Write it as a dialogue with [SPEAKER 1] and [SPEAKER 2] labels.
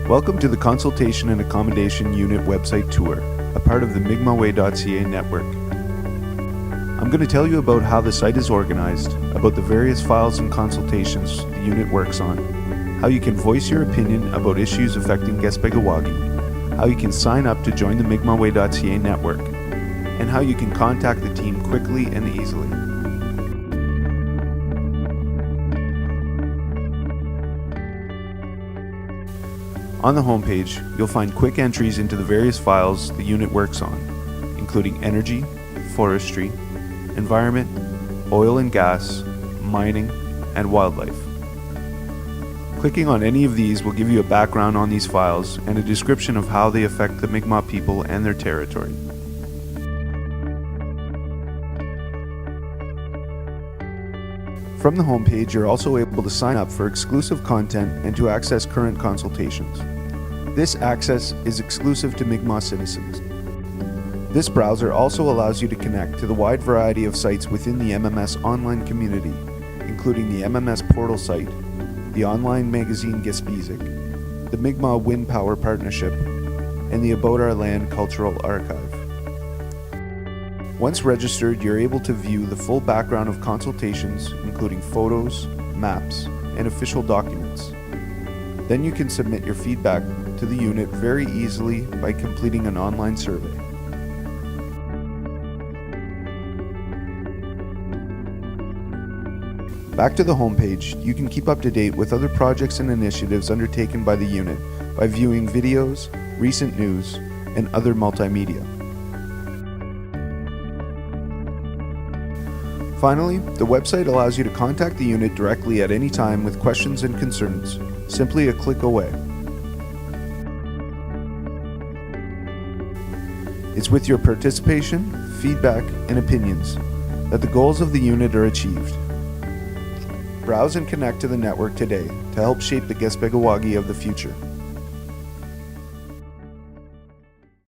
[SPEAKER 1] Welcome to the Consultation and Accommodation Unit website tour, a part of the Mi'kma'way.ca network. I'm going to tell you about how the site is organized, about the various files and consultations the unit works on, how you can voice your opinion about issues affecting Gaspegawaagi, how you can sign up to join the Mi'kma'way.ca network, and how you can contact the team quickly and easily. On the homepage, you'll find quick entries into the various files the unit works on, including energy, forestry, environment, oil and gas, mining, and wildlife. Clicking on any of these will give you a background on these files and a description of how they affect the Mi'kmaq people and their territory. From the homepage, you're also able to sign up for exclusive content and to access current consultations. This access is exclusive to Mi'kmaq citizens. This browser also allows you to connect to the wide variety of sites within the MMS online community, including the MMS portal site, the online magazine Gaspesic, the Mi'kmaq Wind Power Partnership, and the About Our Land Cultural Archive. Once registered, you're able to view the full background of consultations, including photos, maps, and official documents. Then you can submit your feedback to the unit very easily by completing an online survey. Back to the homepage, you can keep up to date with other projects and initiatives undertaken by the unit by viewing videos, recent news, and other multimedia. Finally, the website allows you to contact the unit directly at any time with questions and concerns, simply a click away. It's with your participation, feedback, and opinions that the goals of the unit are achieved. Browse and connect to the network today to help shape the Gaspegawaagi of the future.